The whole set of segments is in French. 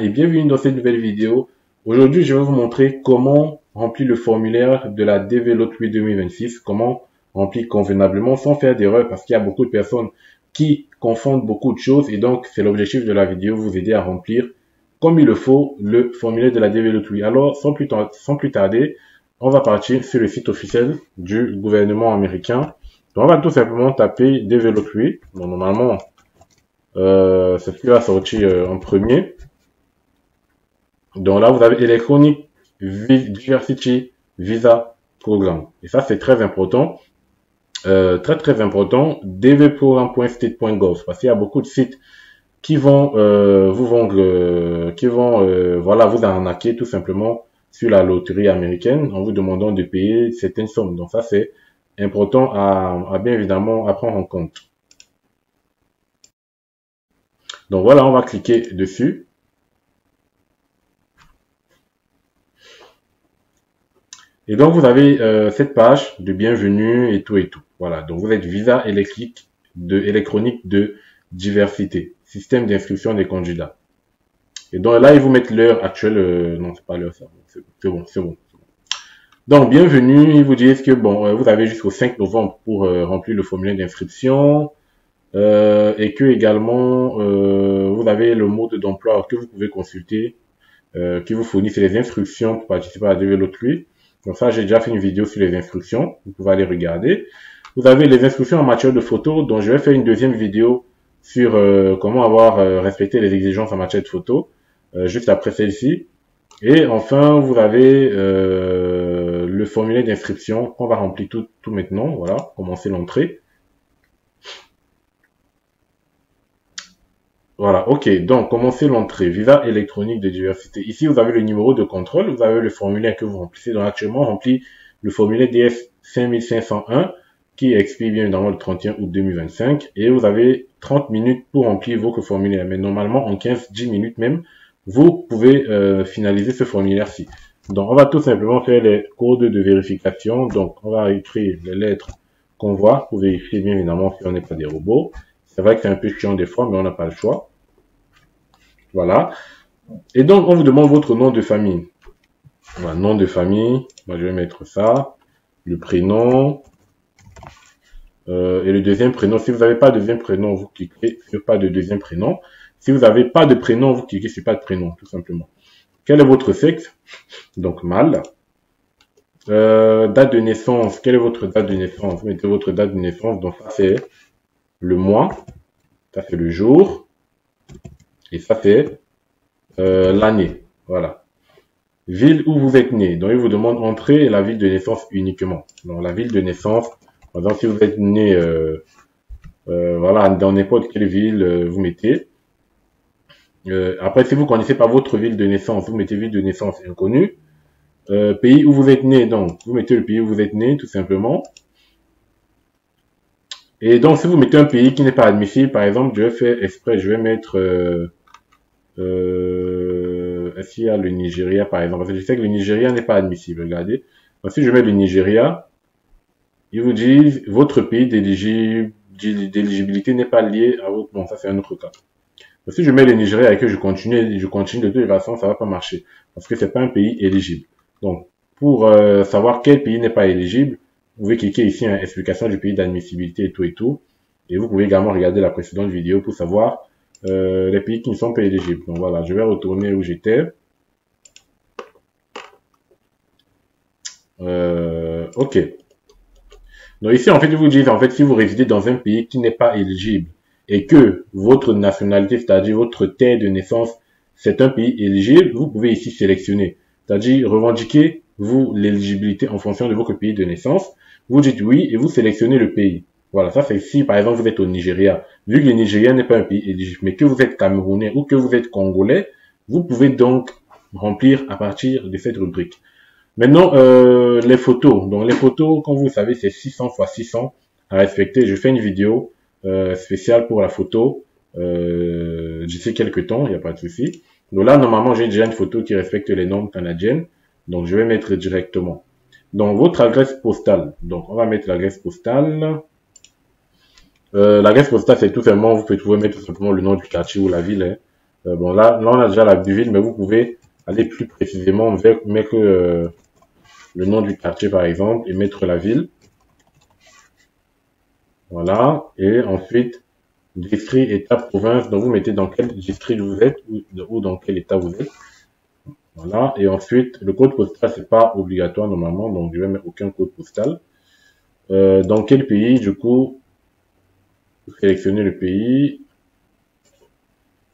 Et bienvenue dans cette nouvelle vidéo. Aujourd'hui, je vais vous montrer comment remplir le formulaire de la DV Lottery 2026, comment remplir convenablement sans faire d'erreur parce qu'il y a beaucoup de personnes qui confondent beaucoup de choses et donc c'est l'objectif de la vidéo, vous aider à remplir comme il le faut le formulaire de la DV Lottery. Alors, sans plus tarder, on va partir sur le site officiel du gouvernement américain. Donc, on va tout simplement taper DV Lottery. Donc, normalement, c'est ce qui va sortir en premier. Donc là, vous avez Electronic Diversity Visa Program. Et ça, c'est très important. Très important. dvprogram.state.gov. Parce qu'il y a beaucoup de sites qui vont vous vendre, voilà, vous arnaquer tout simplement sur la loterie américaine en vous demandant de payer certaines sommes. Donc ça, c'est important à bien évidemment à prendre en compte. Donc voilà, on va cliquer dessus. Et donc vous avez cette page de bienvenue et tout et tout. Voilà, donc vous êtes visa électronique de diversité, système d'inscription des candidats. Et donc là, ils vous mettent l'heure actuelle. Non, c'est pas l'heure, ça. C'est bon. Donc bienvenue, ils vous disent que bon, vous avez jusqu'au 5 novembre pour remplir le formulaire d'inscription. Et que également vous avez le mode d'emploi que vous pouvez consulter, qui vous fournit les instructions pour participer à la DV Lottery. Donc ça, j'ai déjà fait une vidéo sur les instructions, vous pouvez aller regarder. Vous avez les instructions en matière de photo, donc je vais faire une deuxième vidéo sur comment avoir respecté les exigences en matière de photo, juste après celle-ci. Et enfin, vous avez le formulaire d'inscription qu'on va remplir tout maintenant. Voilà, commencer l'entrée. Voilà, ok, donc commencez l'entrée, visa électronique de diversité. Ici, vous avez le numéro de contrôle, vous avez le formulaire que vous remplissez. Donc actuellement, on remplit le formulaire DS 5501 qui expire bien évidemment le 31 août 2025. Et vous avez 30 minutes pour remplir votre formulaire. Mais normalement, en 15-10 minutes même, vous pouvez finaliser ce formulaire-ci. Donc on va tout simplement faire les codes de vérification. Donc on va écrire les lettres qu'on voit pour vérifier bien évidemment si on n'est pas des robots. C'est vrai que c'est un peu chiant des fois, mais on n'a pas le choix. Voilà. Et donc, on vous demande votre nom de famille. Voilà, nom de famille. Moi, je vais mettre ça. Le prénom. Et le deuxième prénom. Si vous n'avez pas de deuxième prénom, vous cliquez sur pas de deuxième prénom. Si vous n'avez pas de prénom, vous cliquez sur pas de prénom, tout simplement. Quel est votre sexe? Donc, mâle. Date de naissance. Quelle est votre date de naissance? Vous mettez votre date de naissance. Donc, ça, c'est le mois. Ça, c'est le jour. Et ça, c'est l'année. Voilà. Ville où vous êtes né. Donc, il vous demande entrer la ville de naissance uniquement. Donc, la ville de naissance. Par exemple, si vous êtes né voilà, dans n'importe quelle ville, vous mettez. Après, si vous connaissez pas votre ville de naissance, vous mettez ville de naissance inconnue. Pays où vous êtes né. Donc, vous mettez le pays où vous êtes né, tout simplement. Et donc, si vous mettez un pays qui n'est pas admissible, par exemple, je vais faire exprès, je vais mettre... est-ce qu'il y a le Nigeria, par exemple? Parce que je sais que le Nigeria n'est pas admissible, regardez. Donc, si je mets le Nigeria, ils vous disent, votre pays d'éligibilité n'est pas lié à votre... Bon, ça, c'est un autre cas. Donc, si je mets le Nigeria et que je continue de toute façon, ça va pas marcher. Parce que c'est pas un pays éligible. Donc, pour savoir quel pays n'est pas éligible, vous pouvez cliquer ici, hein, explication du pays d'admissibilité et tout et tout. Et vous pouvez également regarder la précédente vidéo pour savoir les pays qui ne sont pas éligibles. Donc voilà, je vais retourner où j'étais. Ok. Donc ici, en fait, ils vous disent, en fait, si vous résidez dans un pays qui n'est pas éligible et que votre nationalité, c'est-à-dire votre terre de naissance, c'est un pays éligible, vous pouvez ici sélectionner. C'est-à-dire revendiquer, vous, l'éligibilité en fonction de votre pays de naissance. Vous dites oui et vous sélectionnez le pays. Voilà, ça c'est si par exemple vous êtes au Nigeria. Vu que le Nigeria n'est pas un pays éligible, mais que vous êtes camerounais ou que vous êtes congolais, vous pouvez donc remplir à partir de cette rubrique. Maintenant, les photos. Donc les photos, comme vous le savez, c'est 600 x 600 à respecter. Je fais une vidéo spéciale pour la photo d'ici quelques temps, il n'y a pas de souci. Donc là, normalement, j'ai déjà une photo qui respecte les normes canadiennes. Donc je vais mettre directement. Donc votre adresse postale. Donc on va mettre l'adresse postale. L'adresse postale, c'est tout simplement, vous pouvez mettre tout simplement le nom du quartier ou la ville. Hein. Bon, là, on a déjà la ville, mais vous pouvez aller plus précisément, mettre le nom du quartier, par exemple, et mettre la ville. Voilà. Et ensuite, district, état, province. Donc, vous mettez dans quel district vous êtes ou dans quel état vous êtes. Voilà. Et ensuite, le code postal, c'est pas obligatoire normalement, donc je vais mettre aucun code postal. Dans quel pays, du coup, vous sélectionnez le pays.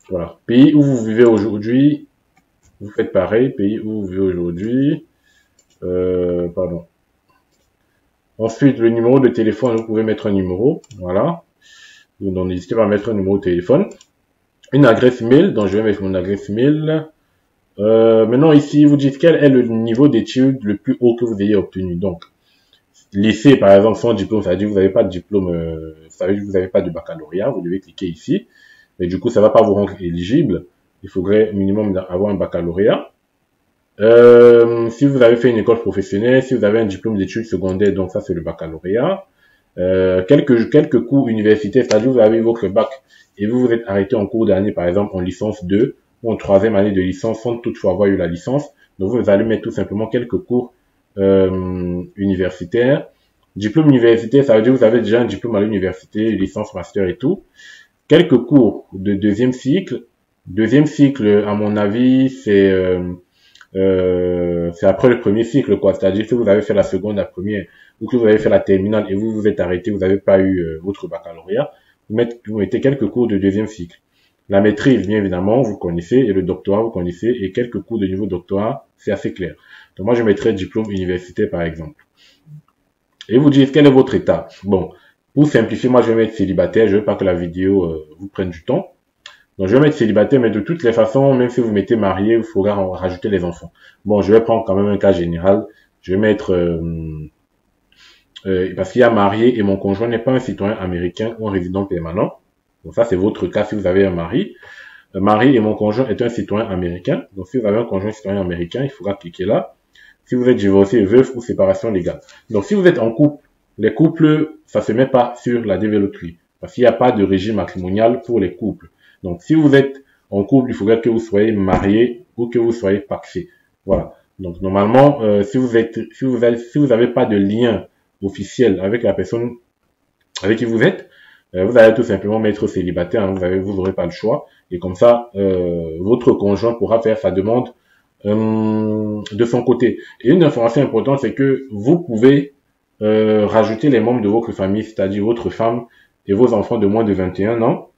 Voilà. Pays où vous vivez aujourd'hui, vous faites pareil. Pays où vous vivez aujourd'hui. Pardon. Ensuite, le numéro de téléphone, vous pouvez mettre un numéro. Voilà. Donc, n'hésitez pas à mettre un numéro de téléphone. Une adresse mail, donc je vais mettre mon adresse mail. Maintenant, ici, vous dites quel est le niveau d'études le plus haut que vous ayez obtenu. Donc, lycée, par exemple, sans diplôme, ça veut dire que vous n'avez pas de diplôme, ça veut dire que vous n'avez pas de baccalauréat, vous devez cliquer ici. Mais du coup, ça va pas vous rendre éligible. Il faudrait minimum avoir un baccalauréat. Si vous avez fait une école professionnelle, si vous avez un diplôme d'études secondaires, donc ça c'est le baccalauréat. Quelques cours universitaires, c'est-à-dire vous avez votre bac et vous vous êtes arrêté en cours d'année, par exemple en licence 2 ou en troisième année de licence sans toutefois avoir eu la licence. Donc vous allez mettre tout simplement quelques cours universitaires. Diplôme universitaire, ça veut dire que vous avez déjà un diplôme à l'université, licence, master et tout. Quelques cours de deuxième cycle. Deuxième cycle, à mon avis, c'est après le premier cycle, quoi. C'est-à-dire que vous avez fait la seconde, la première, ou que vous avez fait la terminale et vous vous êtes arrêté, vous n'avez pas eu votre baccalauréat. Vous mettez quelques cours de deuxième cycle. La maîtrise, bien évidemment, vous connaissez, et le doctorat, vous connaissez, et quelques cours de niveau doctorat, c'est assez clair. Donc moi, je mettrais diplôme universitaire, par exemple. Et vous dites, quel est votre état? Bon, pour simplifier, moi, je vais mettre célibataire. Je veux pas que la vidéo vous prenne du temps. Donc, je vais mettre célibataire, mais de toutes les façons, même si vous mettez marié, il faudra rajouter les enfants. Bon, je vais prendre quand même un cas général. Je vais mettre, parce qu'il y a marié et mon conjoint n'est pas un citoyen américain ou un résident permanent. Donc ça, c'est votre cas si vous avez un mari. Mari et mon conjoint est un citoyen américain. Donc si vous avez un conjoint citoyen américain, il faudra cliquer là. Si vous êtes divorcé, veuf ou séparation légale. Donc si vous êtes en couple, les couples, ça se met pas sur la dévéloterie. Parce qu'il n'y a pas de régime matrimonial pour les couples. Donc, si vous êtes en couple, il faudrait que vous soyez marié ou que vous soyez paxé. Voilà. Donc, normalement, si vous avez pas de lien officiel avec la personne avec qui vous êtes, vous allez tout simplement mettre célibataire. Hein, vous aurez pas le choix. Et comme ça, votre conjoint pourra faire sa demande de son côté. Et une information importante, c'est que vous pouvez rajouter les membres de votre famille, c'est-à-dire votre femme et vos enfants de moins de 21 ans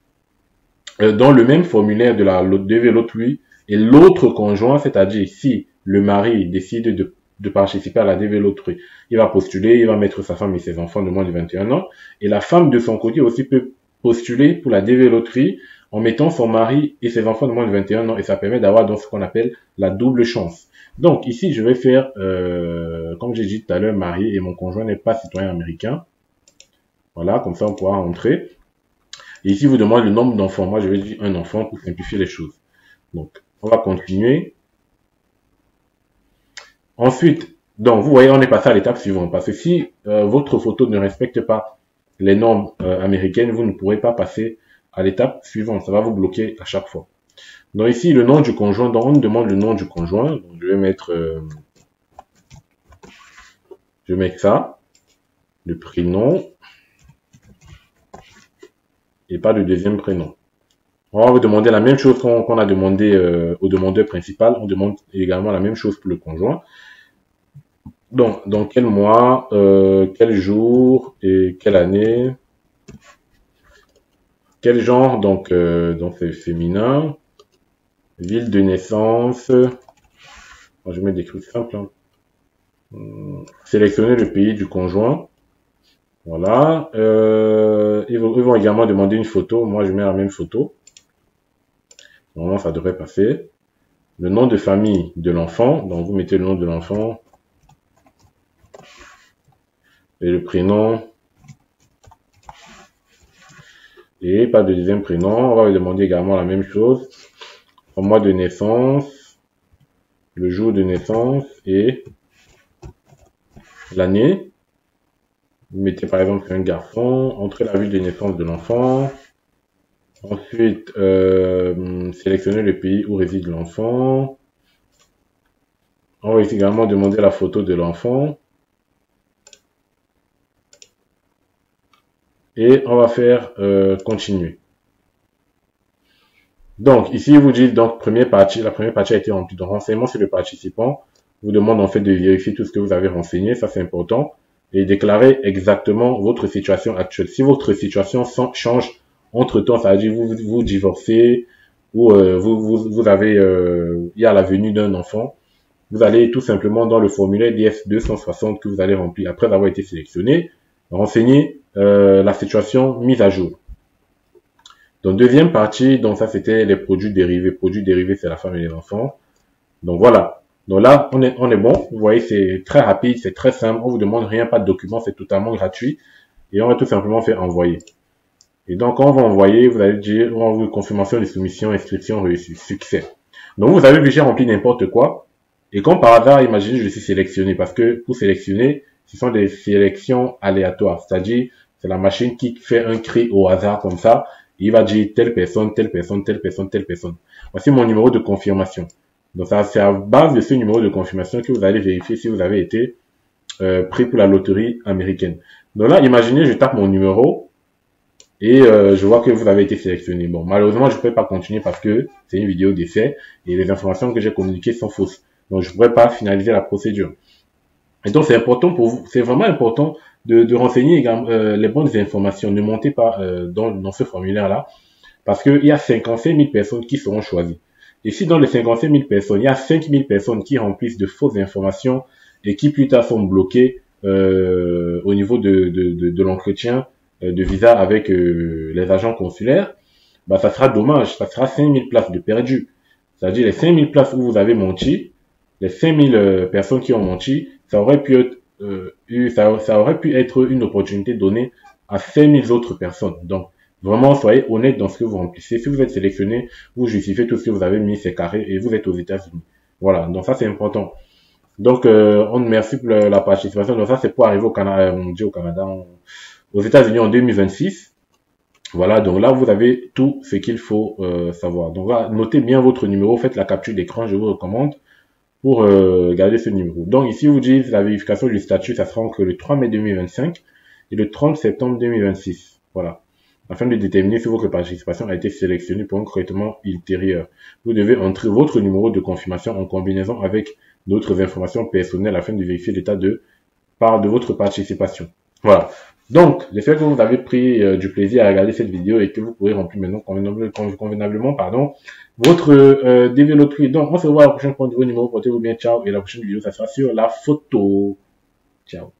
dans le même formulaire de la dévéloterie et l'autre conjoint, c'est-à-dire si le mari décide de participer à la dévéloterie, il va postuler, il va mettre sa femme et ses enfants de moins de 21 ans, et la femme de son côté aussi peut postuler pour la dévéloterie en mettant son mari et ses enfants de moins de 21 ans, et ça permet d'avoir donc ce qu'on appelle la double chance. Donc ici, je vais faire, comme j'ai dit tout à l'heure, mari et mon conjoint n'est pas citoyen américain. Voilà, comme ça on pourra entrer. Et ici, vous demandez le nombre d'enfants. Moi, je vais dire un enfant pour simplifier les choses. Donc, on va continuer. Ensuite, donc, vous voyez, on est passé à l'étape suivante. Parce que si votre photo ne respecte pas les normes américaines, vous ne pourrez pas passer à l'étape suivante. Ça va vous bloquer à chaque fois. Donc ici, le nom du conjoint. Donc, on nous demande le nom du conjoint. Donc, je vais mettre ça. Le prénom. Et pas le deuxième prénom. On va vous demander la même chose qu'on a demandé au demandeur principal. On demande également la même chose pour le conjoint. Donc, dans quel mois, quel jour et quelle année, quel genre, donc c'est féminin, ville de naissance. Moi, je mets des trucs simples. Hein. Sélectionner le pays du conjoint. Voilà. Ils vont également demander une photo. Moi, je mets la même photo. Normalement, ça devrait passer. Le nom de famille de l'enfant. Donc, vous mettez le nom de l'enfant. Et le prénom. Et pas de deuxième prénom. On va lui demander également la même chose. Le mois de naissance. Le jour de naissance. Et l'année. Vous mettez par exemple un garçon. Entrez la ville de naissance de l'enfant. Ensuite, sélectionner le pays où réside l'enfant. On va également demander la photo de l'enfant. Et on va faire continuer. Donc, ici, vous dites, donc, la première partie a été remplie. Donc, renseignement sur le participant vous demande en fait de vérifier tout ce que vous avez renseigné, ça c'est important, et déclarer exactement votre situation actuelle. Si votre situation change entre-temps, ça veut dire vous divorcez, ou vous avez, il y a la venue d'un enfant, vous allez tout simplement dans le formulaire DF 260 que vous allez remplir après avoir été sélectionné, renseigner la situation mise à jour. Donc, deuxième partie, donc ça c'était les produits dérivés. Produits dérivés, c'est la femme et les enfants. Donc voilà. Donc là, on est bon. Vous voyez, c'est très rapide, c'est très simple. On vous demande rien, pas de document, c'est totalement gratuit. Et on va tout simplement faire envoyer. Et donc, quand on va envoyer, vous allez dire, on va vous confirmation de soumission, inscription reçue, succès. Donc, vous avez déjà rempli n'importe quoi. Et comme par hasard, imaginez, je suis sélectionné parce que pour sélectionner, ce sont des sélections aléatoires. C'est-à-dire, c'est la machine qui fait un cri au hasard comme ça. Il va dire telle personne, telle personne, telle personne, telle personne. Voici mon numéro de confirmation. Donc, ça, c'est à base de ce numéro de confirmation que vous allez vérifier si vous avez été pris pour la loterie américaine. Donc là, imaginez, je tape mon numéro et je vois que vous avez été sélectionné. Bon, malheureusement, je ne peux pas continuer parce que c'est une vidéo d'essai et les informations que j'ai communiquées sont fausses. Donc, je ne pourrais pas finaliser la procédure. Et donc, c'est important pour vous, c'est vraiment important de renseigner également, les bonnes informations. Ne montez pas dans ce formulaire-là parce qu'il y a 55 000 personnes qui seront choisies. Et si dans les 55 000 personnes, il y a 5 000 personnes qui remplissent de fausses informations et qui plus tard sont bloquées au niveau de l'entretien de visa avec les agents consulaires, bah, ça sera dommage. Ça sera 5 000 places de perdues. C'est-à-dire les 5 000 places où vous avez menti, les 5 000 personnes qui ont menti, ça aurait pu être, ça aurait pu être une opportunité donnée à 5 000 autres personnes. Donc, vraiment, soyez honnête dans ce que vous remplissez. Si vous êtes sélectionné, vous justifiez tout ce que vous avez mis, c'est carré, et vous êtes aux États-Unis. Voilà, donc ça c'est important. Donc, on merci pour la participation. Donc ça c'est pour arriver au Canada, au Canada, aux États-Unis en 2026. Voilà, donc là vous avez tout ce qu'il faut savoir. Donc là, notez bien votre numéro, faites la capture d'écran, je vous recommande pour garder ce numéro. Donc ici, vous dites la vérification du statut, ça sera entre le 3 mai 2025 et le 30 septembre 2026. Voilà. Afin de déterminer si votre participation a été sélectionnée pour un traitement ultérieur, vous devez entrer votre numéro de confirmation en combinaison avec d'autres informations personnelles afin de vérifier l'état de part de votre participation. Voilà. Donc, j'espère que vous avez pris du plaisir à regarder cette vidéo et que vous pourrez remplir maintenant convenablement, votre DV Lottery. Donc, on se voit à la prochaine fois de vos numéros. Portez-vous bien. Ciao. Et la prochaine vidéo, ça sera sur la photo. Ciao.